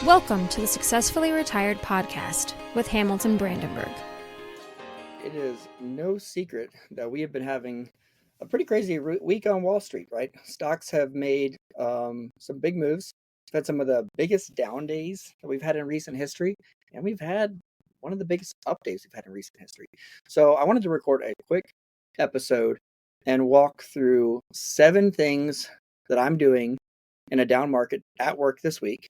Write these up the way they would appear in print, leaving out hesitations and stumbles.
Welcome to the Successfully Retired podcast with Hamilton Brandenburg. It is no secret that we have been having a pretty crazy week on Wall Street, right? Stocks have made some big moves. We've had some of the biggest down days that we've had in recent history, and we've had one of the biggest up days we've had in recent history. So I wanted to record a quick episode and walk through 7 things that I'm doing in a down market at work this week,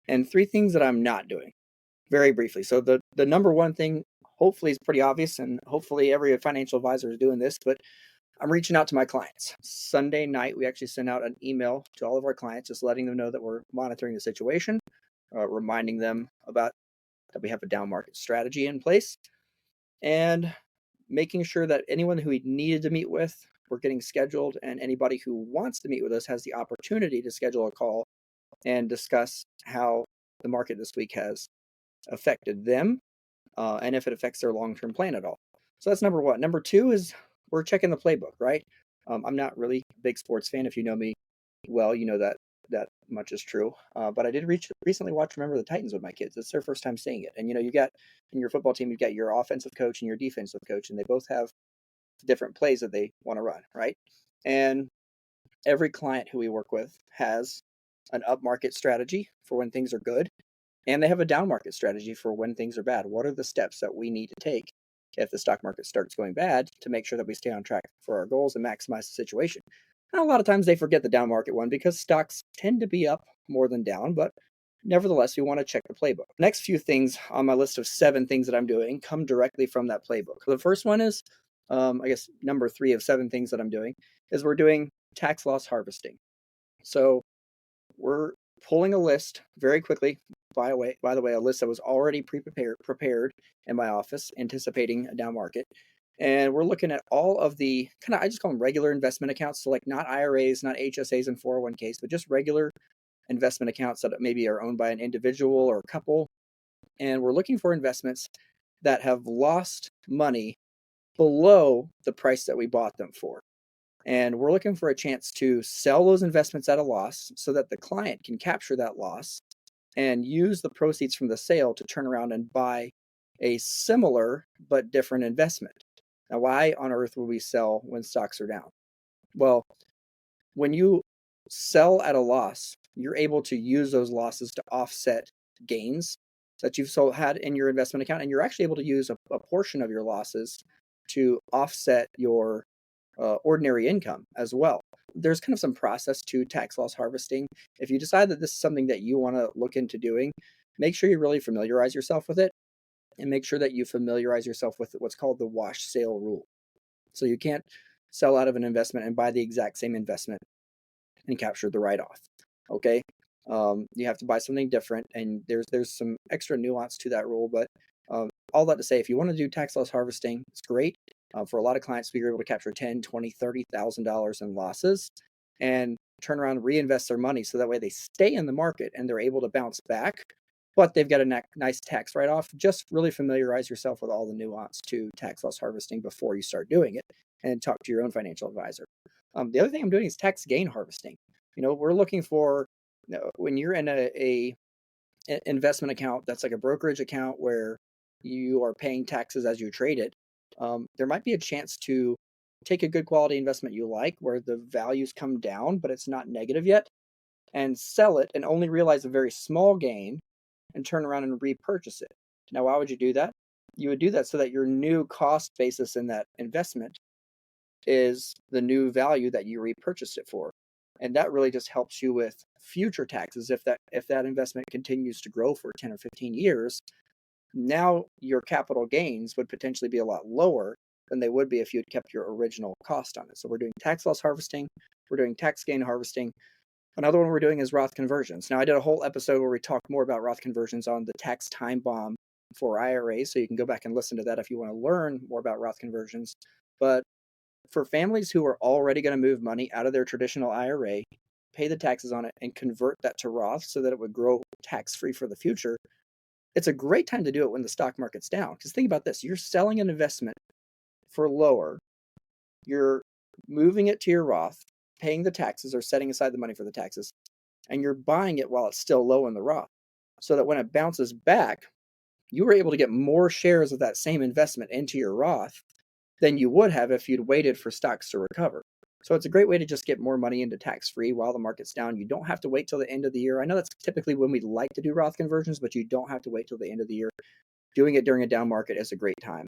and 3 things that I'm not doing very briefly. So the number one thing hopefully is pretty obvious, and hopefully every financial advisor is doing this, but I'm reaching out to my clients. Sunday night, we actually sent out an email to all of our clients, just letting them know that we're monitoring the situation, reminding them about that we have a down market strategy in place, and making sure that anyone who we needed to meet with, we're getting scheduled, and anybody who wants to meet with us has the opportunity to schedule a call and discuss how the market this week has affected them, and if it affects their long-term plan at all. So that's number one. Number two is we're checking the playbook, right? I'm not really a big sports fan. If you know me well, you know that much is true. But I did recently watch Remember the Titans with my kids. It's their first time seeing it. And you got in your football team, you've got your offensive coach and your defensive coach, and they both have different plays that they want to run, right? And every client who we work with has an upmarket strategy for when things are good, and they have a down market strategy for when things are bad. What are the steps that we need to take if the stock market starts going bad to make sure that we stay on track for our goals and maximize the situation? And a lot of times they forget the down market one because stocks tend to be up more than down, but nevertheless, we want to check the playbook. Next few things on my list of 7 things that I'm doing come directly from that playbook. The first one is, I guess, number 3 of 7 things that I'm doing is we're doing tax loss harvesting. So we're pulling a list very quickly. By the way, a list that was already prepared in my office, anticipating a down market. And we're looking at all of the I just call them regular investment accounts. So like not IRAs, not HSAs and 401ks, but just regular investment accounts that maybe are owned by an individual or a couple. And we're looking for investments that have lost money below the price that we bought them for. And we're looking for a chance to sell those investments at a loss so that the client can capture that loss and use the proceeds from the sale to turn around and buy a similar but different investment. Now, why on earth would we sell when stocks are down? Well, when you sell at a loss, you're able to use those losses to offset gains that you've had in your investment account, and you're actually able to use a portion of your losses to offset your ordinary income as well. There's kind of some process to tax loss harvesting. If you decide that this is something that you want to look into doing, make sure you really familiarize yourself with it, and make sure that you familiarize yourself with what's called the wash sale rule. So you can't sell out of an investment and buy the exact same investment and capture the write-off. Okay, you have to buy something different, and there's some extra nuance to that rule. But all that to say, if you want to do tax loss harvesting, it's great. For a lot of clients, we are able to capture $10,000, $20,000, $30,000 in losses and turn around and reinvest their money so that way they stay in the market and they're able to bounce back, but they've got a nice tax write-off. Just really familiarize yourself with all the nuance to tax loss harvesting before you start doing it, and talk to your own financial advisor. The other thing I'm doing is tax gain harvesting. We're looking for, when you're in a investment account that's like a brokerage account where you are paying taxes as you trade it, there might be a chance to take a good quality investment you like where the values come down, but it's not negative yet, and sell it and only realize a very small gain and turn around and repurchase it. Now, why would you do that? You would do that so that your new cost basis in that investment is the new value that you repurchased it for. And that really just helps you with future taxes. If that investment continues to grow for 10 or 15 years, now your capital gains would potentially be a lot lower than they would be if you had kept your original cost on it. So we're doing tax loss harvesting, we're doing tax gain harvesting. Another one we're doing is Roth conversions. Now, I did a whole episode where we talked more about Roth conversions on the tax time bomb for IRAs, so you can go back and listen to that if you want to learn more about Roth conversions. But for families who are already going to move money out of their traditional IRA, pay the taxes on it, and convert that to Roth so that it would grow tax-free for the future, it's a great time to do it when the stock market's down. Because think about this, you're selling an investment for lower, you're moving it to your Roth, paying the taxes or setting aside the money for the taxes, and you're buying it while it's still low in the Roth. so that when it bounces back, you were able to get more shares of that same investment into your Roth than you would have if you'd waited for stocks to recover. So it's a great way to just get more money into tax-free while the market's down. You don't have to wait till the end of the year. I know that's typically when we like to do Roth conversions, but you don't have to wait till the end of the year. Doing it during a down market is a great time.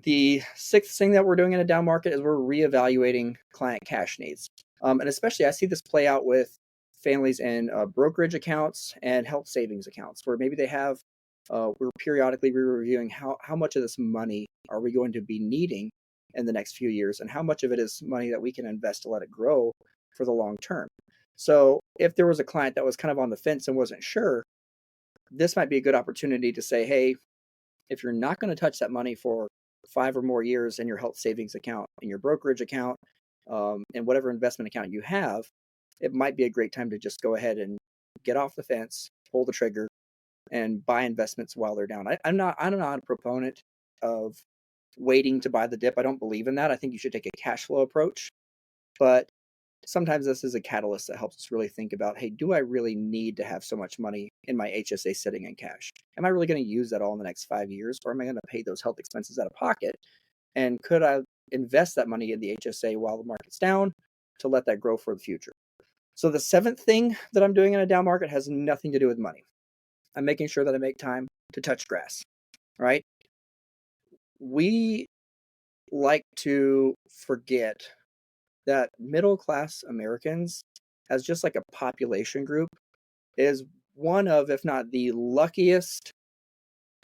The sixth thing that we're doing in a down market is we're reevaluating client cash needs. And especially I see this play out with families in brokerage accounts and health savings accounts, where maybe they have, we're periodically reviewing how much of this money are we going to be needing in the next few years, and how much of it is money that we can invest to let it grow for the long term. So if there was a client that was kind of on the fence and wasn't sure, this might be a good opportunity to say, hey, if you're not going to touch that money for 5 or more years in your health savings account, in your brokerage account, and whatever investment account you have, it might be a great time to just go ahead and get off the fence, pull the trigger, and buy investments while they're down. I'm not a proponent of waiting to buy the dip. I don't believe in that. I think you should take a cash flow approach, but sometimes this is a catalyst that helps us really think about, hey, do I really need to have so much money in my HSA sitting in cash? Am I really going to use that all in the next 5 years, or am I going to pay those health expenses out of pocket? And could I invest that money in the HSA while the market's down to let that grow for the future? So the seventh thing that I'm doing in a down market has nothing to do with money. I'm making sure that I make time to touch grass, right? We like to forget that middle-class Americans, as just like a population group, is one of, if not the luckiest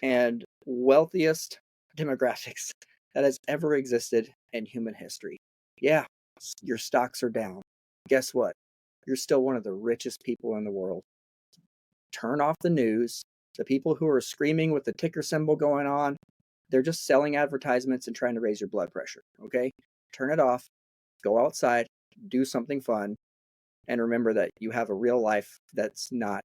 and wealthiest demographics that has ever existed in human history. Yeah, your stocks are down. Guess what? You're still one of the richest people in the world. Turn off the news. The people who are screaming with the ticker symbol going on, they're just selling advertisements and trying to raise your blood pressure, okay? Turn it off. Go outside, do something fun, and remember that you have a real life that's not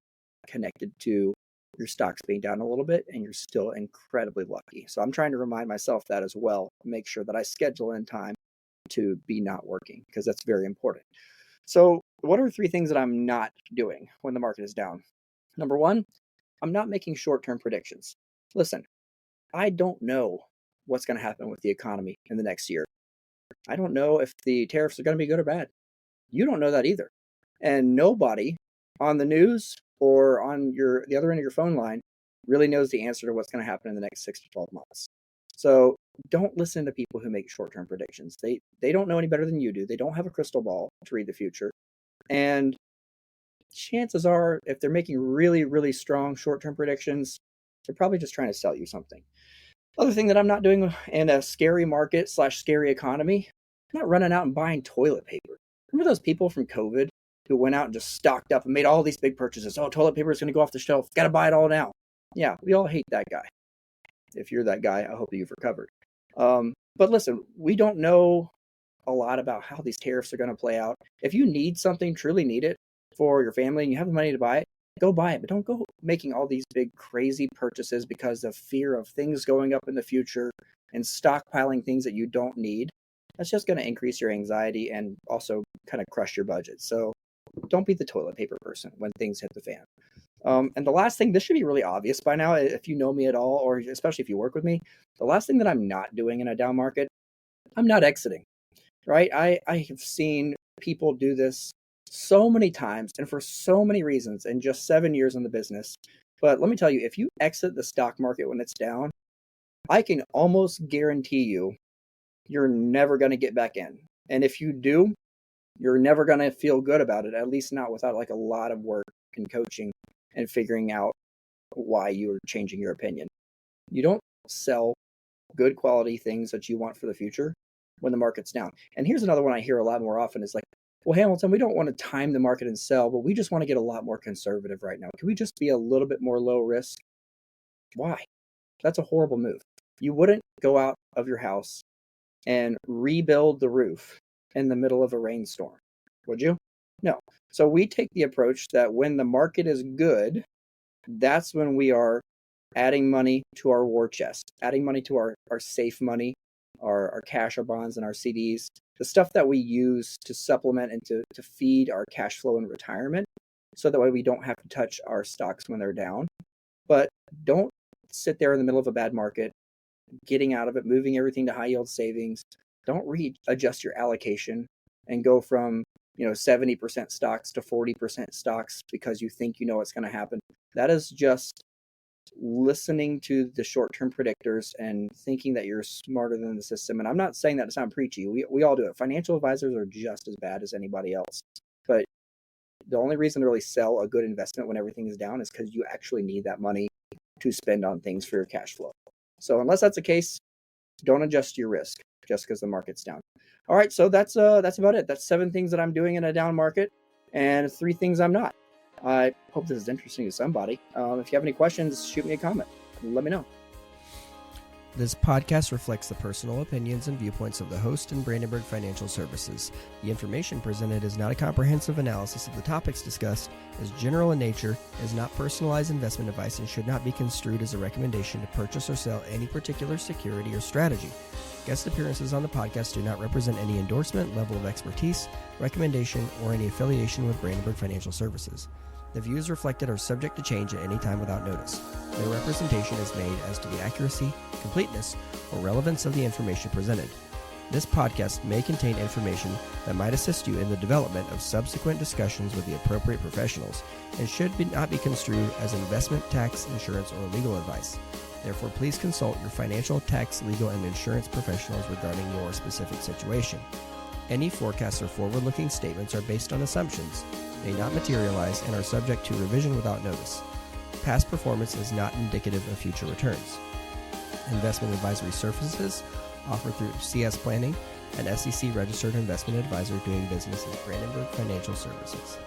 connected to your stocks being down a little bit, and you're still incredibly lucky. So I'm trying to remind myself that as well, make sure that I schedule in time to be not working, because that's very important. So what are 3 things that I'm not doing when the market is down? Number 1, I'm not making short-term predictions. Listen, I don't know what's going to happen with the economy in the next year. I don't know if the tariffs are going to be good or bad. You don't know that either. And nobody on the news or on the other end of your phone line really knows the answer to what's going to happen in the next 6 to 12 months. So don't listen to people who make short-term predictions. They don't know any better than you do. They don't have a crystal ball to read the future. And chances are, if they're making really, really strong short-term predictions, they're probably just trying to sell you something. Other thing that I'm not doing in a scary market / scary economy, I'm not running out and buying toilet paper. Remember those people from COVID who went out and just stocked up and made all these big purchases? Oh, toilet paper is going to go off the shelf. Got to buy it all now. Yeah, we all hate that guy. If you're that guy, I hope that you've recovered. But listen, we don't know a lot about how these tariffs are going to play out. If you need something, truly need it for your family, and you have the money to buy it, go buy it. But don't go making all these big crazy purchases because of fear of things going up in the future and stockpiling things that you don't need. That's just going to increase your anxiety and also kind of crush your budget. So don't be the toilet paper person when things hit the fan. And the last thing, this should be really obvious by now, if you know me at all, or especially if you work with me, the last thing that I'm not doing in a down market, I'm not exiting, right? I have seen people do this so many times and for so many reasons in just 7 years in the business. But let me tell you, if you exit the stock market when it's down, I can almost guarantee you're never going to get back in. And if you do, you're never going to feel good about it, at least not without like a lot of work and coaching and figuring out why you're changing your opinion. You don't sell good quality things that you want for the future when the market's down. And here's another one I hear a lot more often is like, well, Hamilton, we don't want to time the market and sell, but we just want to get a lot more conservative right now. Can we just be a little bit more low risk? Why? That's a horrible move. You wouldn't go out of your house and rebuild the roof in the middle of a rainstorm, would you? No. So we take the approach that when the market is good, that's when we are adding money to our war chest, adding money to our safe money, our cash, our bonds, and our CDs, the stuff that we use to supplement and to feed our cash flow in retirement. so that way we don't have to touch our stocks when they're down. But don't sit there in the middle of a bad market, getting out of it, moving everything to high yield savings. Don't readjust your allocation and go from 70% stocks to 40% stocks because you think you know what's going to happen. That is just listening to the short-term predictors and thinking that you're smarter than the system. And I'm not saying that to sound preachy. We all do it. Financial advisors are just as bad as anybody else. But the only reason to really sell a good investment when everything is down is because you actually need that money to spend on things for your cash flow. So unless that's the case, don't adjust your risk just because the market's down. All right, so that's about it. That's 7 things that I'm doing in a down market and 3 things I'm not. I hope this is interesting to somebody. If you have any questions, shoot me a comment. Let me know. This podcast reflects the personal opinions and viewpoints of the host and Brandenburg Financial Services. The information presented is not a comprehensive analysis of the topics discussed, is general in nature, is not personalized investment advice, and should not be construed as a recommendation to purchase or sell any particular security or strategy. Guest appearances on the podcast do not represent any endorsement, level of expertise, recommendation, or any affiliation with Brandenburg Financial Services. The views reflected are subject to change at any time without notice. No representation is made as to the accuracy, completeness, or relevance of the information presented. This podcast may contain information that might assist you in the development of subsequent discussions with the appropriate professionals and should not be construed as investment, tax, insurance, or legal advice. Therefore, please consult your financial, tax, legal, and insurance professionals regarding your specific situation. Any forecasts or forward-looking statements are based on assumptions, may not materialize, and are subject to revision without notice. Past performance is not indicative of future returns. Investment advisory services offered through CS Planning, an SEC-registered investment advisor doing business as Brandenburg Financial Services.